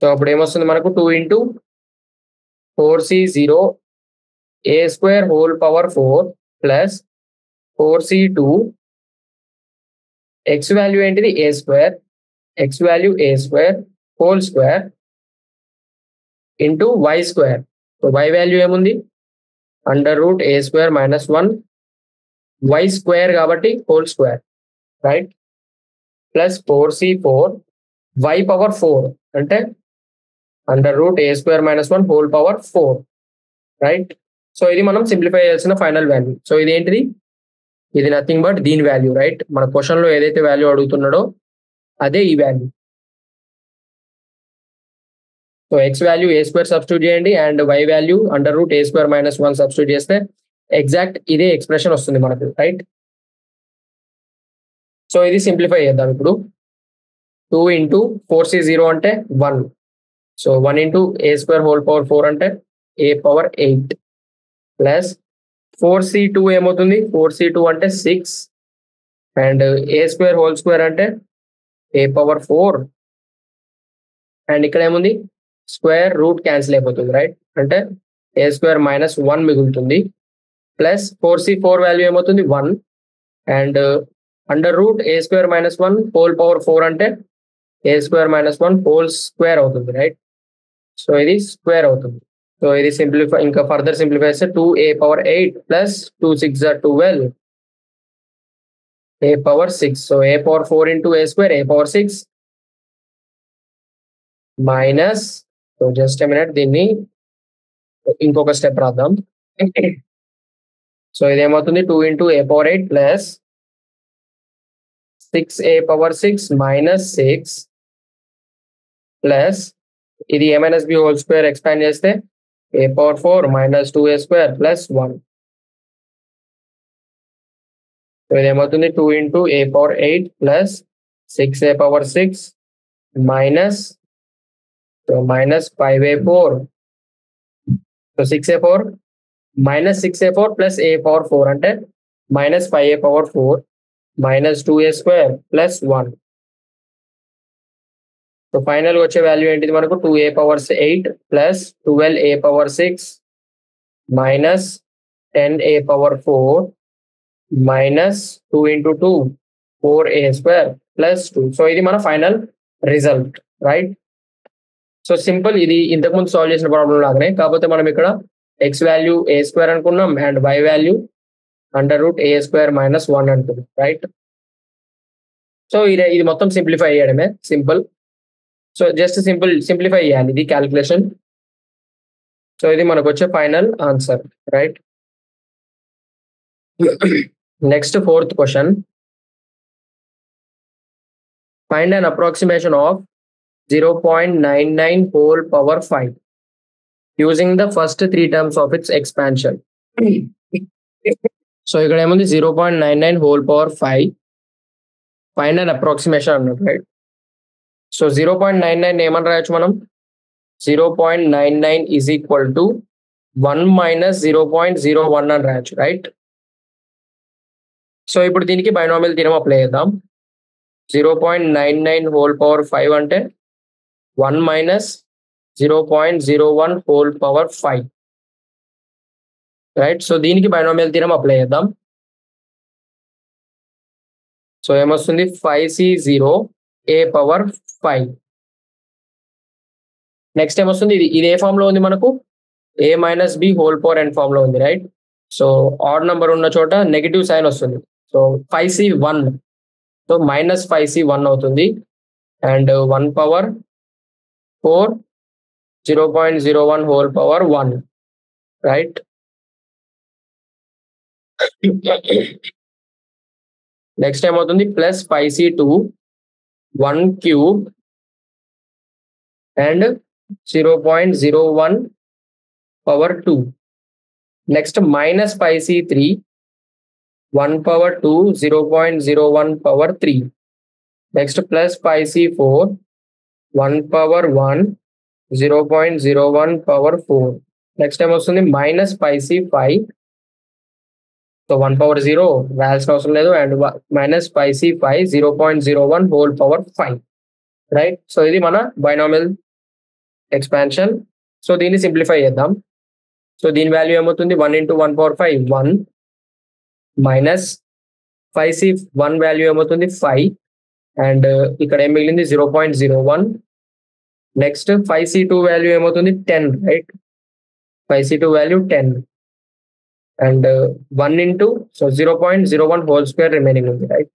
సో అప్పుడు ఏమొస్తుంది మనకు? 2 into 4c0 A square whole power 4 plus 4c2 X value ఏంటిది? A square, X value A square whole square into Y square. So Y value ఏముంది? అండర్ రూట్ ఏ square minus 1 Y square కాబట్టి హోల్ square, right? Plus 4c4 why power 4 అంటే under root ఏ square minus 1 whole power 4, right? So ఇది మనం simplify చేయాల్సిన final value. So ఇది ఏంటిది? ఇది నథింగ్ బట్ దీని వాల్యూ, రైట్? మన క్వశ్చన్ లో ఏదైతే వాల్యూ అడుగుతున్నాడో అదే ఈ వాల్యూ. సో ఎక్స్ వాల్యూ ఏ స్క్వేర్ సబ్స్టిట్యూట్ చేయండి and y value under root A square minus 1 substitute చేస్తే ఎగ్జాక్ట్ ఇదే ఎక్స్ప్రెషన్ వస్తుంది మనకు, రైట్? సో ఇది సింప్లిఫై చేద్దాం ఇప్పుడు. 2 ఇంటూ 4c0 అంటే 1. సో 1 ఇంటూ ఏ స్క్వేర్ హోల్ పవర్ 4 అంటే ఏ పవర్ 8 ప్లస్ 4c2 ఏమవుతుంది? 4c2 అంటే 6 and A square whole square అంటే ఏ పవర్ 4 అండ్ ఇక్కడ ఏముంది? స్క్వేర్ రూట్ క్యాన్సిల్ అయిపోతుంది, రైట్? అంటే ఏ స్క్వేర్ మైనస్ 1 మిగులుతుంది ప్లస్ 4c4 వాల్యూ ఏమవుతుంది? 1 and under root A square minus 1 whole power 4 అంటే ఏ స్క్వేర్ మైనస్ 1 హోల్ స్క్వేర్ అవుతుంది, రైట్? సో ఇది స్క్వేర్ అవుతుంది. సో ఇది సింప్లిఫై, ఇంకా ఫర్దర్ సింప్లిఫై చేస్తే 2a power 8 plus 2 6 12 a power 6. So a power 4 into a square a power 6 minus, so just a minute, దీన్ని ఇంకొక step రాద్దాం. సో ఇదేమవుతుంది? 2 into a power 8 plus 6a power 6 minus 6 plus ఇది a minus b whole square expand చేస్తే a power 4 minus 2a square plus 1. సో ఇదేమవుతుంది? 2 into a power 8 plus 6a power 6 minus, so minus 5a4. So 6a4 minus 6a4 plus a power 4 అంటే minus 5a power 4 minus 2a square plus 1. So final వచ్చే value ఏంటిది మనకు? 2a power 8 plus 12a power 6 minus 10a power 4 minus 2 into 2 4a square plus 2. So ఇది మన final result, right? So simple, ఇది ఇంతకుముందు solve చేసిన problem లాగానే, కాకపోతే మనం ఇక్కడ ఎక్స్ వాల్యూ ఏ స్క్వేర్ అనుకున్నాం and y value under root A square minus 1 అనుకున్నాం, రైట్? సో ఇది మొత్తం సింప్లిఫై చేయడమే, సింపుల్. సో జస్ట్ సింప్లిఫై చేయాలి ఇది క్యాలిక్యులేషన్. సో ఇది మనకు వచ్చే final answer, right? Next 4th question. Find an approximation of 0.99 whole power 5 using the first 3 terms of its expansion. So ఇక్కడ ఏముంది? 0.99 whole power 5 find an approximation అన్నట్టు, right? So 0.99 ఏమని రాయొచ్చు మనం? 0.99 ఈజ్ ఈక్వల్ టు 1 మైనస్ 0.01 అని రాయొచ్చు, right? So ఇప్పుడు దీనికి బైనామియల్ థీరం అప్లై చేద్దాం. 0.99 హోల్ పవర్ 5 అంటే 1 minus 0.01 whole power 5, right. So దీనికి బైనామియల్ థీరం అప్లై చేద్దాం. సో ఏమొస్తుంది 5c0 a పవర్ 5. నెక్స్ట్ ఏమొస్తుంది, ఇది ఏ ఫామ్ లో ఉంది మనకు, a minus b whole power n form లో ఉంది, రైట్. సో ఆడ్ నంబర్ ఉన్న చోట నెగిటివ్ సైన్ వస్తుంది. So 5c1, so minus 5c1 అవుతుంది. And 1 power 4 0.01 whole power 1, right. Next ఏమవుతుంది plus 5c2 1 cube and 0.01 power 2. Next minus 5c3 1 power 2 0.01 power 3. Next plus 5c4 1 power 1 0.01 power 4. Next ఏమొస్తుంది minus 5c5, so 1 power 0 రాయాల్సిన అవసరం లేదు, and minus 5c5 0.01 whole power 5, right. So ఇది మన binomial expansion. So దీన్ని simplify చేద్దాం. So దీని value ఏమవుతుంది 1 into 1 power 5 1 minus 5c1 value ఏమవుతుంది 5, అండ్ ఇక్కడ ఏం మిగిలింది 0.01. నెక్స్ట్ 5c2 వాల్యూ ఏమవుతుంది 10, right. 5c2 value 10 and 1 into so 0.01 whole square remaining ఉంది, రైట్.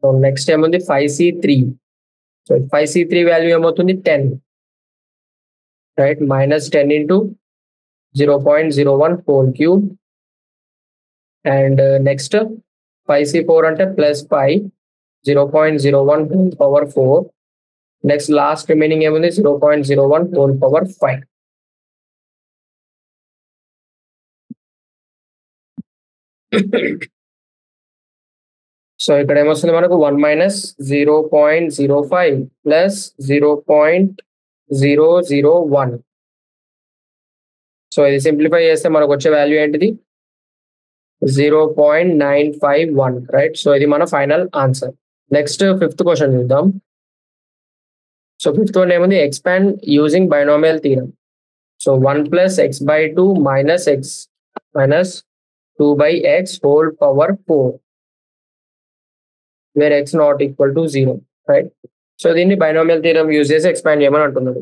సో నెక్స్ట్ ఏముంది 5c3, సో 5c3 వాల్యూ ఏమవుతుంది 10, right. Minus 10 into 0.01 whole cube. And next 5c4 అంటే plus 5 0.01 whole power 4. Next last remaining ఏముంది 0.01 whole power 5. So ఇక్కడ ఏమొస్తుంది మనకు 1 minus 0.05 plus 0.001. So ఇది simplify చేస్తే మనకు వచ్చే వాల్యూ ఏంటిది 0.951, రైట్. సో ఇది మన final answer. Next fifth question చూద్దాం. సో ఫిఫ్త్ వన్ ఏముంది expand using binomial theorem. So 1 plus x by 2 minus x minus 2 by x whole power 4, where x not equal to 0, right. So దీన్ని binomial theorem use చేసి expand చేయమని అంటున్నాడు.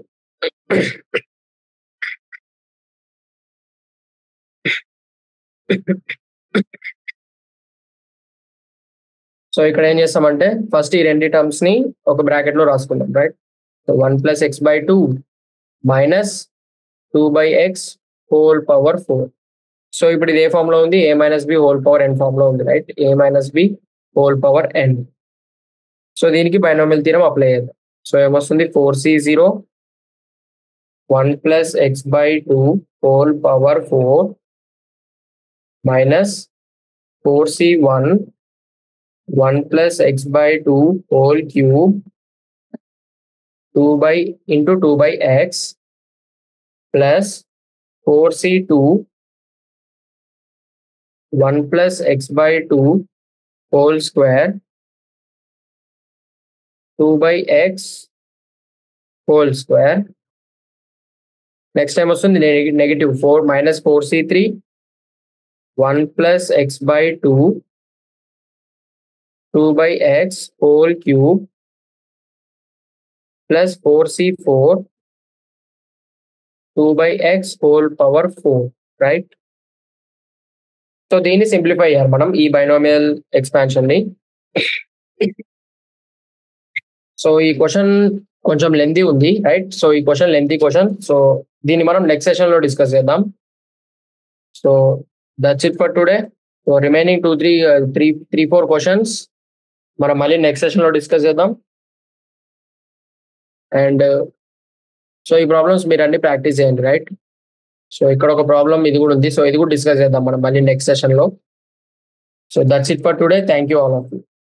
So ఇక్కడ ఏం చేస్తామంటే first ఈ రెండు టర్మ్స్ ని ఒక బ్రాకెట్ లో రాసుకుందాం, right. So 1 plus x by 2 minus 2 by x whole power 4. So ఇప్పుడు ఇది ఏ ఫామ్ లో ఉంది, a minus B whole power n form లో ఉంది, right. a minus B whole power n. So దీనికి బైనామియల్ థీరం అప్లై చేద్దాం. సో ఏమొస్తుంది 4c0 1 plus x by 2 whole power 4 minus 4c1 1 plus x by 2 whole cube 2 by into 2 by x plus 4c2 1 plus x by 2 whole square 2 by x whole square. Next time వస్తుంది negative 4 minus 4c3 1 plus x by 2 2 by x whole cube plus 4c4 2 by x whole power 4, right. So దీన్ని simplify చేయాలి మనం ఈ binomial expansion ని. So ఈ question కొంచెం lengthy ఉంది, right. So ఈ క్వశ్చన్ లెంతీ క్వశ్చన్. సో దీన్ని మనం నెక్స్ట్ సెషన్ లో డిస్కస్ చేద్దాం. So that's it for today. So remaining 3-4 questions మనం మళ్ళీ నెక్స్ట్ సెషన్ లో డిస్కస్ చేద్దాం. అండ్ సో ఈ ప్రాబ్లమ్స్ మీరు అన్ని ప్రాక్టీస్ చేయండి, రైట్. సో ఇక్కడ ఒక ప్రాబ్లం ఇది కూడా ఉంది, సో ఇది కూడా డిస్కస్ చేద్దాం మనం మళ్ళీ నెక్స్ట్ సెషన్ లో. So that's it for today. Thank you all of you.